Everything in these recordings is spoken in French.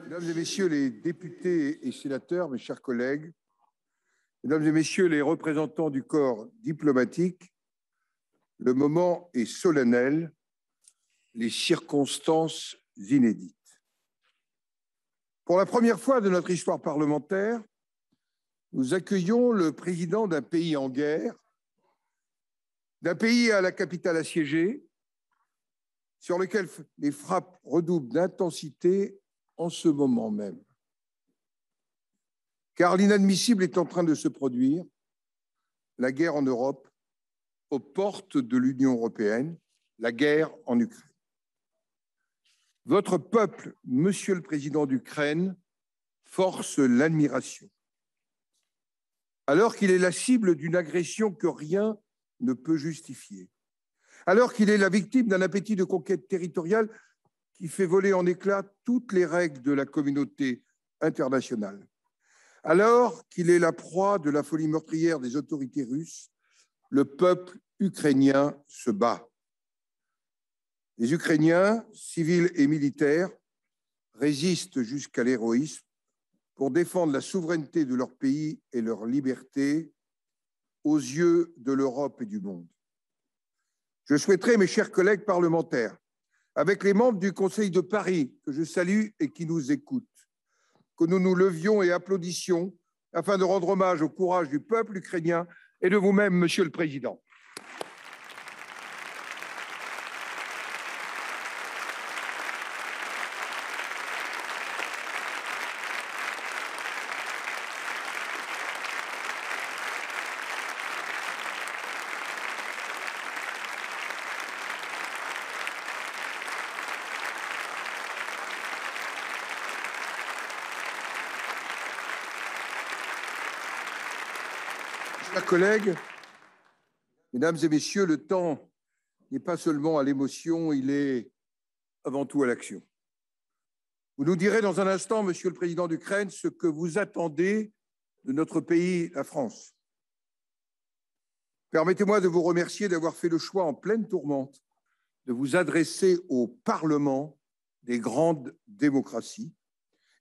Mesdames et messieurs les députés et sénateurs, mes chers collègues, mesdames et messieurs les représentants du corps diplomatique, le moment est solennel, les circonstances inédites. Pour la première fois de notre histoire parlementaire, nous accueillons le président d'un pays en guerre, d'un pays à la capitale assiégée, sur lequel les frappes redoublent d'intensité en ce moment même. Car l'inadmissible est en train de se produire, la guerre en Europe, aux portes de l'Union européenne, la guerre en Ukraine. Votre peuple, Monsieur le Président d'Ukraine, force l'admiration. Alors qu'il est la cible d'une agression que rien ne peut justifier, alors qu'il est la victime d'un appétit de conquête territoriale qui fait voler en éclats toutes les règles de la communauté internationale, alors qu'il est la proie de la folie meurtrière des autorités russes, le peuple ukrainien se bat. Les Ukrainiens, civils et militaires, résistent jusqu'à l'héroïsme pour défendre la souveraineté de leur pays et leur liberté aux yeux de l'Europe et du monde. Je souhaiterais, mes chers collègues parlementaires, avec les membres du Conseil de Paris, que je salue et qui nous écoutent, que nous nous levions et applaudissions afin de rendre hommage au courage du peuple ukrainien et de vous-même, Monsieur le Président. Chers collègues, mesdames et messieurs, le temps n'est pas seulement à l'émotion, il est avant tout à l'action. Vous nous direz dans un instant, Monsieur le Président d'Ukraine, ce que vous attendez de notre pays, la France. Permettez-moi de vous remercier d'avoir fait le choix en pleine tourmente de vous adresser au Parlement des grandes démocraties,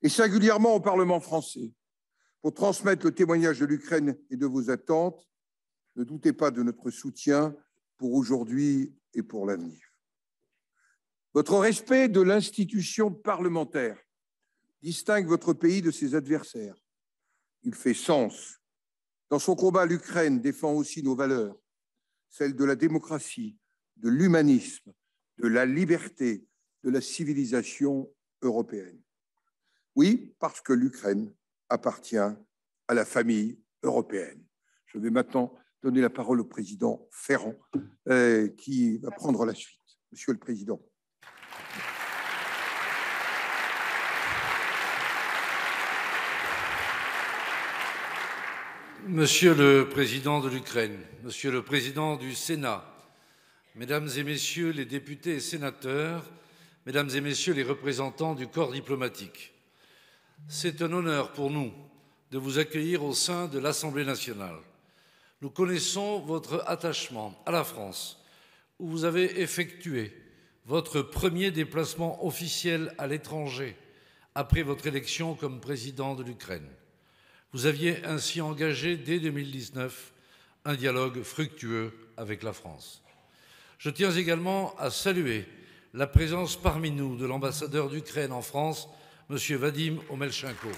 et singulièrement au Parlement français, pour transmettre le témoignage de l'Ukraine et de vos attentes. Ne doutez pas de notre soutien pour aujourd'hui et pour l'avenir. Votre respect de l'institution parlementaire distingue votre pays de ses adversaires. Il fait sens. Dans son combat, l'Ukraine défend aussi nos valeurs, celles de la démocratie, de l'humanisme, de la liberté, de la civilisation européenne. Oui, parce que l'Ukraine appartient à la famille européenne. Je vais maintenant donner la parole au président Ferrand, qui va prendre la suite. Monsieur le Président. Monsieur le Président de l'Ukraine, Monsieur le Président du Sénat, Mesdames et Messieurs les députés et sénateurs, Mesdames et Messieurs les représentants du corps diplomatique, c'est un honneur pour nous de vous accueillir au sein de l'Assemblée nationale. Nous connaissons votre attachement à la France, où vous avez effectué votre premier déplacement officiel à l'étranger après votre élection comme président de l'Ukraine. Vous aviez ainsi engagé dès 2019 un dialogue fructueux avec la France. Je tiens également à saluer la présence parmi nous de l'ambassadeur d'Ukraine en France, M. Vadim Omelchenko.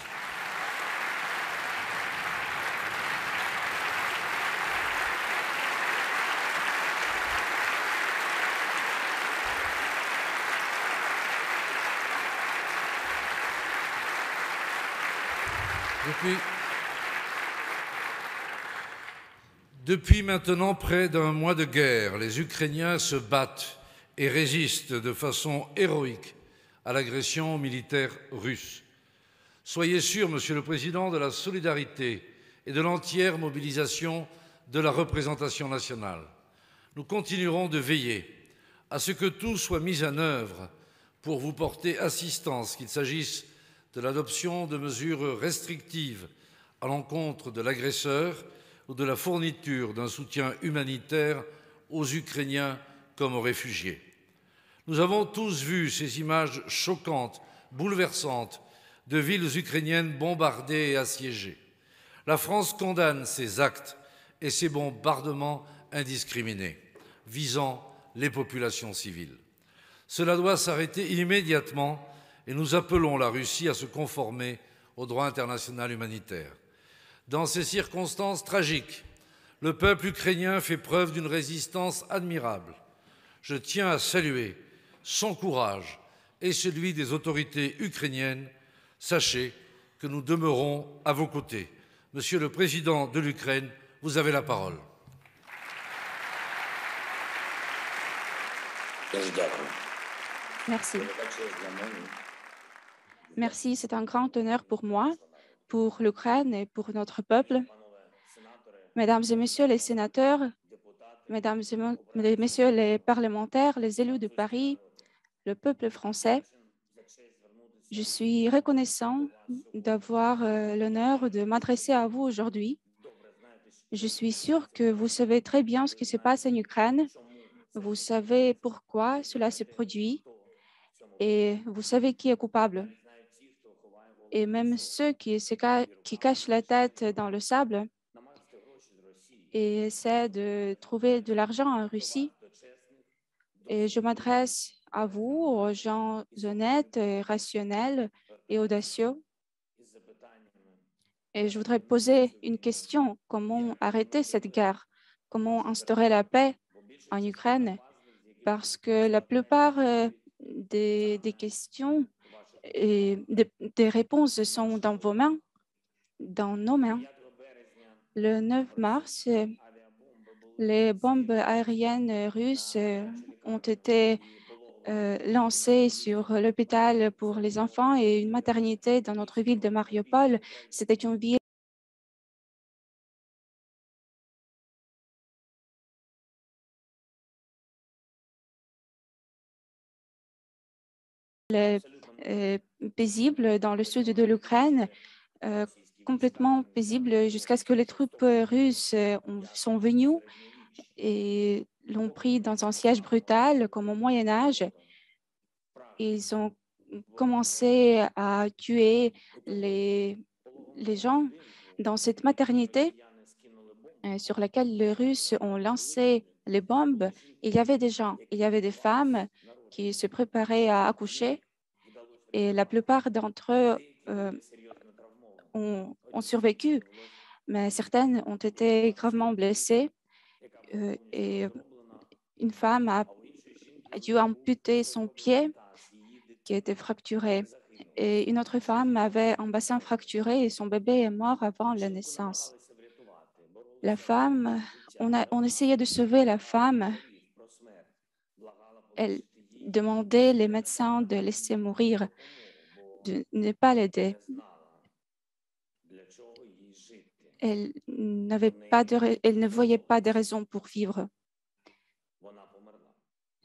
Depuis maintenant près d'un mois de guerre, les Ukrainiens se battent et résistent de façon héroïque à l'agression militaire russe. Soyez sûr, Monsieur le Président, de la solidarité et de l'entière mobilisation de la représentation nationale. Nous continuerons de veiller à ce que tout soit mis en œuvre pour vous porter assistance, qu'il s'agisse de l'adoption de mesures restrictives à l'encontre de l'agresseur ou de la fourniture d'un soutien humanitaire aux Ukrainiens comme aux réfugiés. Nous avons tous vu ces images choquantes, bouleversantes, de villes ukrainiennes bombardées et assiégées. La France condamne ces actes et ces bombardements indiscriminés, visant les populations civiles. Cela doit s'arrêter immédiatement et nous appelons la Russie à se conformer au droit international humanitaire. Dans ces circonstances tragiques, le peuple ukrainien fait preuve d'une résistance admirable. Je tiens à saluer son courage et celui des autorités ukrainiennes. Sachez que nous demeurons à vos côtés. Monsieur le Président de l'Ukraine, vous avez la parole. Merci. Merci, c'est un grand honneur pour moi, pour l'Ukraine et pour notre peuple. Mesdames et messieurs les sénateurs, mesdames et messieurs les parlementaires, les élus de Paris, le peuple français, je suis reconnaissant d'avoir l'honneur de m'adresser à vous aujourd'hui. Je suis sûre que vous savez très bien ce qui se passe en Ukraine. Vous savez pourquoi cela se produit et vous savez qui est coupable. Et même ceux qui cachent la tête dans le sable et essaient de trouver de l'argent en Russie. Et je m'adresse à vous, aux gens honnêtes, et rationnels et audacieux. Et je voudrais poser une question. Comment arrêter cette guerre? Comment instaurer la paix en Ukraine? Parce que la plupart des questions et des réponses sont dans vos mains, dans nos mains. Le 9 mars, les bombes aériennes russes ont été lancées sur l'hôpital pour les enfants et une maternité dans notre ville de Mariupol. C'était une ville paisible dans le sud de l'Ukraine, complètement paisible jusqu'à ce que les troupes russes sont venues et l'ont pris dans un siège brutal comme au Moyen Âge. Ils ont commencé à tuer les gens dans cette maternité sur laquelle les Russes ont lancé les bombes. Il y avait des gens, il y avait des femmes qui se préparaient à accoucher et la plupart d'entre eux ont survécu, mais certaines ont été gravement blessées et une femme a dû amputer son pied qui était fracturé. Et une autre femme avait un bassin fracturé et son bébé est mort avant la naissance. La femme, on essayait de sauver la femme. Elle demandait les médecins de laisser mourir, de ne pas l'aider. Elle ne voyait pas de raison pour vivre.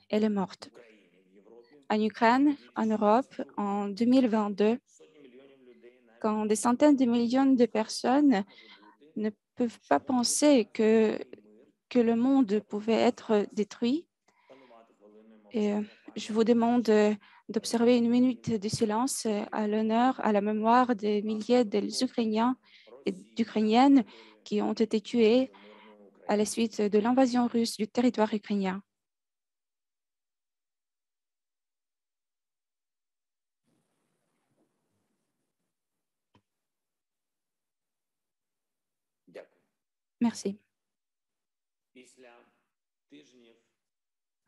Elle est morte. En Ukraine, en Europe, en 2022, quand des centaines de millions de personnes ne peuvent pas penser que le monde pouvait être détruit. Et je vous demande d'observer une minute de silence à l'honneur, à la mémoire des milliers d'Ukrainiens et d'Ukrainiennes qui ont été tués à la suite de l'invasion russe du territoire ukrainien. Merci.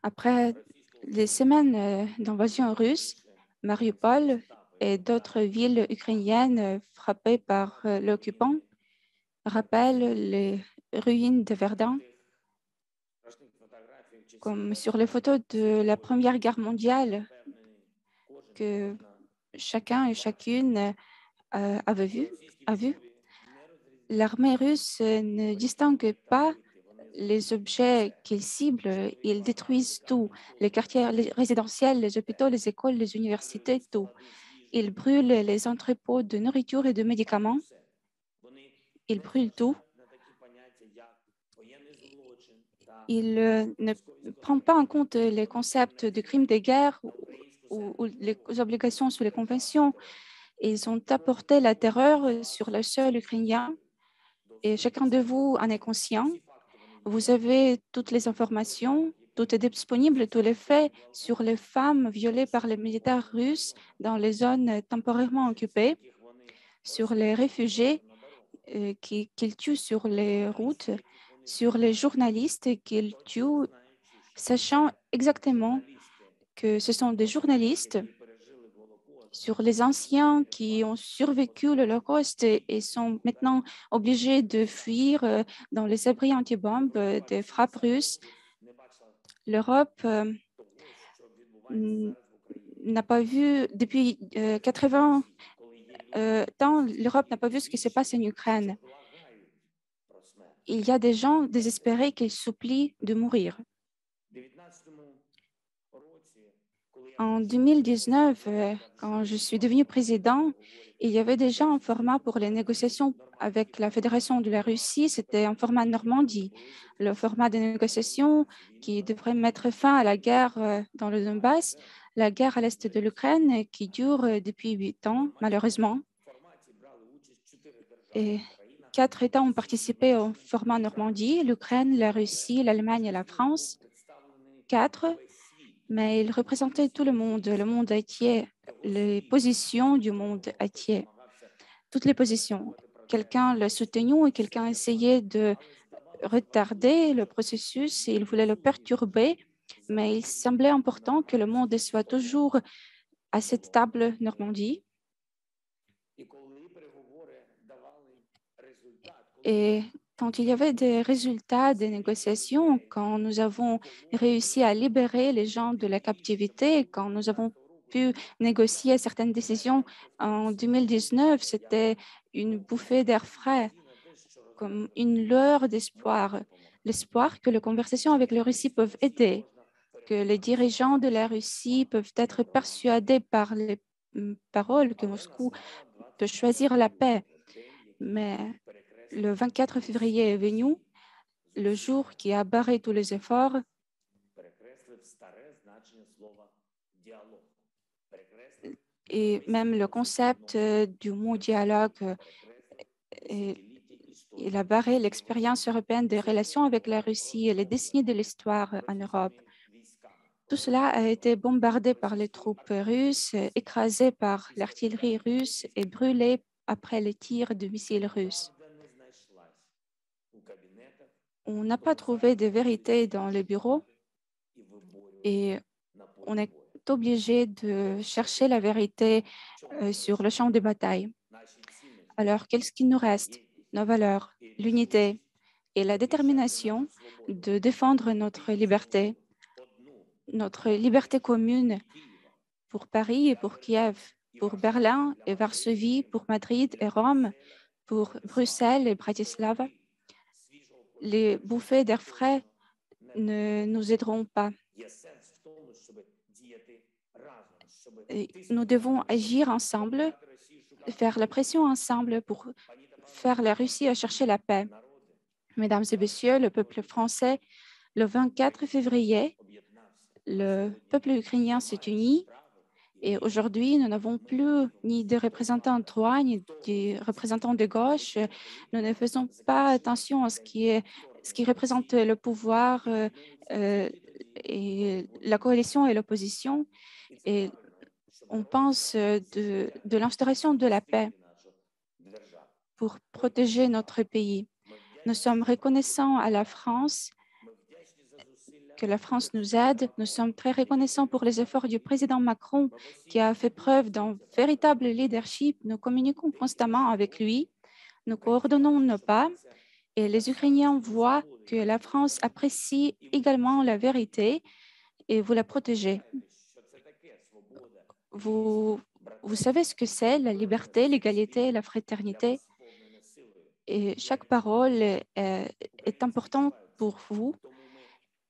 Après les semaines d'invasion russe, Mariupol et d'autres villes ukrainiennes frappées par l'occupant rappellent les ruines de Verdun, comme sur les photos de la Première Guerre mondiale que chacun et chacune a vu. L'armée russe ne distingue pas les objets qu'ils ciblent, ils détruisent tout, les quartiers résidentiels, les hôpitaux, les écoles, les universités, tout. Ils brûlent les entrepôts de nourriture et de médicaments. Ils brûlent tout. Il ne prend pas en compte les concepts de crimes de guerre ou les obligations sous les conventions. Ils ont apporté la terreur sur le sol ukrainien et chacun de vous en est conscient. Vous avez toutes les informations, tout est disponible, tous les faits sur les femmes violées par les militaires russes dans les zones temporairement occupées, sur les réfugiés qu'ils tuent sur les routes, sur les journalistes qu'ils tuent, sachant exactement que ce sont des journalistes, sur les anciens qui ont survécu l'Holocauste et sont maintenant obligés de fuir dans les abris anti-bombes des frappes russes. L'Europe n'a pas vu, depuis 80 ans, l'Europe n'a pas vu ce qui se passe en Ukraine. Il y a des gens désespérés qui supplient de mourir. En 2019, quand je suis devenu président, il y avait déjà un format pour les négociations avec la Fédération de la Russie, c'était un format Normandie, le format de négociation qui devrait mettre fin à la guerre dans le Donbass, la guerre à l'est de l'Ukraine qui dure depuis 8 ans, malheureusement. Et 4 États ont participé au format Normandie, l'Ukraine, la Russie, l'Allemagne et la France. 4, mais ils représentaient tout le monde entier, les positions du monde entier, toutes les positions. Quelqu'un l'a soutenu et quelqu'un essayait de retarder le processus et il voulait le perturber, mais il semblait important que le monde soit toujours à cette table Normandie. Et quand il y avait des résultats des négociations, quand nous avons réussi à libérer les gens de la captivité, quand nous avons pu négocier certaines décisions en 2019, c'était une bouffée d'air frais, comme une lueur d'espoir, l'espoir que les conversations avec la Russie peuvent aider, que les dirigeants de la Russie peuvent être persuadés par les paroles que Moscou peut choisir la paix. Mais le 24 février est venu, le jour qui a barré tous les efforts. Et même le concept du mot dialogue, il a barré l'expérience européenne des relations avec la Russie et les décennies de l'histoire en Europe. Tout cela a été bombardé par les troupes russes, écrasé par l'artillerie russe et brûlé après les tirs de missiles russes. On n'a pas trouvé de vérité dans les bureaux et on est obligé de chercher la vérité sur le champ de bataille. Alors, qu'est-ce qui nous reste? Nos valeurs, l'unité et la détermination de défendre notre liberté commune pour Paris et pour Kiev, pour Berlin et Varsovie, pour Madrid et Rome, pour Bruxelles et Bratislava. Les bouffées d'air frais ne nous aideront pas. Et nous devons agir ensemble, faire la pression ensemble pour faire la Russie à chercher la paix. Mesdames et messieurs, le peuple français, le 24 février, le peuple ukrainien s'est uni et aujourd'hui, nous n'avons plus ni des représentants de droite, ni des représentants de gauche. Nous ne faisons pas attention à ce qui représente le pouvoir et la coalition et l'opposition. Et on pense de l'instauration de la paix pour protéger notre pays. Nous sommes reconnaissants à la France, que la France nous aide. Nous sommes très reconnaissants pour les efforts du président Macron qui a fait preuve d'un véritable leadership. Nous communiquons constamment avec lui. Nous coordonnons nos pas et les Ukrainiens voient que la France apprécie également la vérité et vous la protégez. Vous savez ce que c'est la liberté, l'égalité, la fraternité. Et chaque parole est importante pour vous.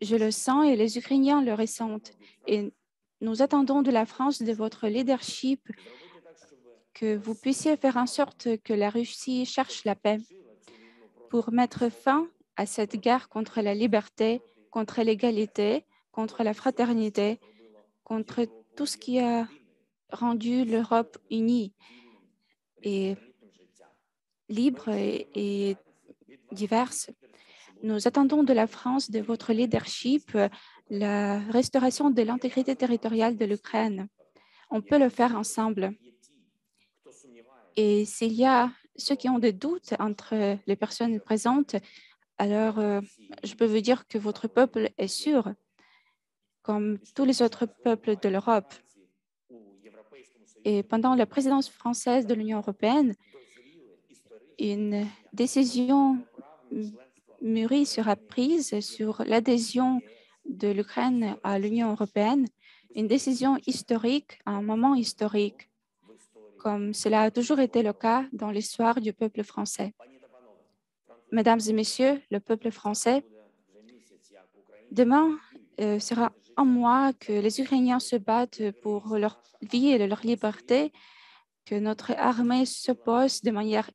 Je le sens et les Ukrainiens le ressentent. Et nous attendons de la France, de votre leadership, que vous puissiez faire en sorte que la Russie cherche la paix pour mettre fin à cette guerre contre la liberté, contre l'égalité, contre la fraternité, contre tout ce qui a rendu l'Europe unie. et libre et diverse. Nous attendons de la France, de votre leadership, la restauration de l'intégrité territoriale de l'Ukraine. On peut le faire ensemble. Et s'il y a ceux qui ont des doutes entre les personnes présentes, alors je peux vous dire que votre peuple est sûr, comme tous les autres peuples de l'Europe. Et pendant la présidence française de l'Union européenne, une décision mûrie sera prise sur l'adhésion de l'Ukraine à l'Union européenne, une décision historique, un moment historique, comme cela a toujours été le cas dans l'histoire du peuple français. Mesdames et messieurs, le peuple français, demain sera un mois que les Ukrainiens se battent pour leur vie et leur liberté, que notre armée s'oppose de manière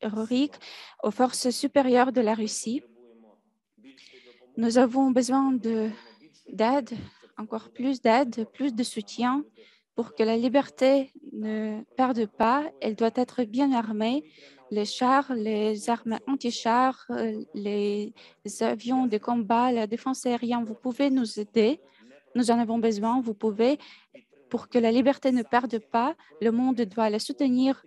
héroïque aux forces supérieures de la Russie. Nous avons besoin d'aide, encore plus d'aide, plus de soutien pour que la liberté ne perde pas. Elle doit être bien armée. Les chars, les armes anti-chars, les avions de combat, la défense aérienne, vous pouvez nous aider. Nous en avons besoin. Vous pouvez, pour que la liberté ne perde pas, le monde doit la soutenir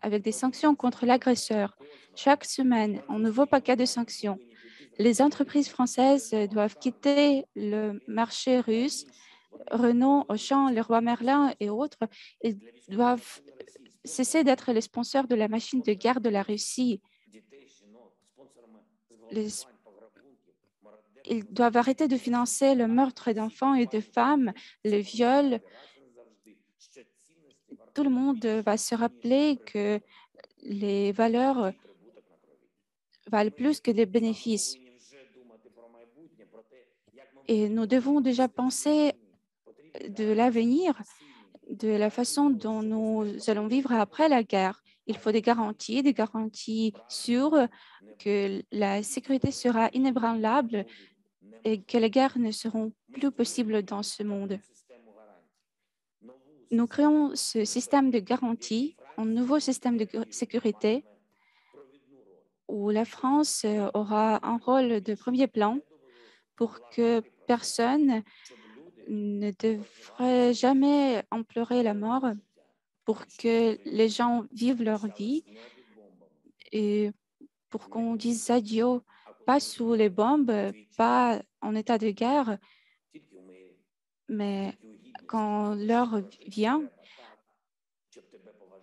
avec des sanctions contre l'agresseur. Chaque semaine, un nouveau paquet de sanctions. Les entreprises françaises doivent quitter le marché russe. Renault, Auchan, Leroy Merlin et autres, ils doivent cesser d'être les sponsors de la machine de guerre de la Russie. Ils doivent arrêter de financer le meurtre d'enfants et de femmes, le viol. Tout le monde va se rappeler que les valeurs valent plus que les bénéfices. Et nous devons déjà penser de l'avenir, de la façon dont nous allons vivre après la guerre. Il faut des garanties sûres que la sécurité sera inébranlable et que les guerres ne seront plus possibles dans ce monde. Nous créons ce système de garantie, un nouveau système de sécurité où la France aura un rôle de premier plan pour que personne ne devrait jamais implorer la mort, pour que les gens vivent leur vie et pour qu'on dise adieu, pas sous les bombes, pas en état de guerre, mais quand l'heure vient,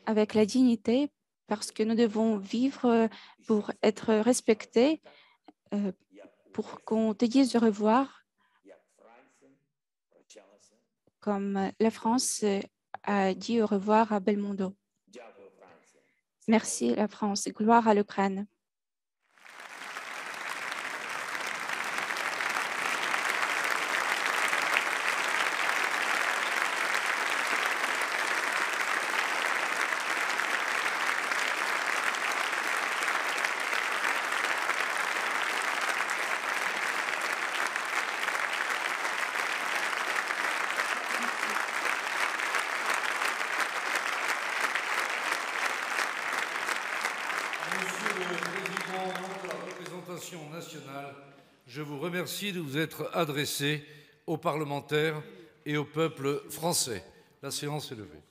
avec la dignité, parce que nous devons vivre pour être respectés, pour qu'on te dise au revoir, comme la France a dit au revoir à Belmondo. Merci la France, gloire à l'Ukraine. Nationale, je vous remercie de vous être adressé aux parlementaires et au peuple français. La séance est levée.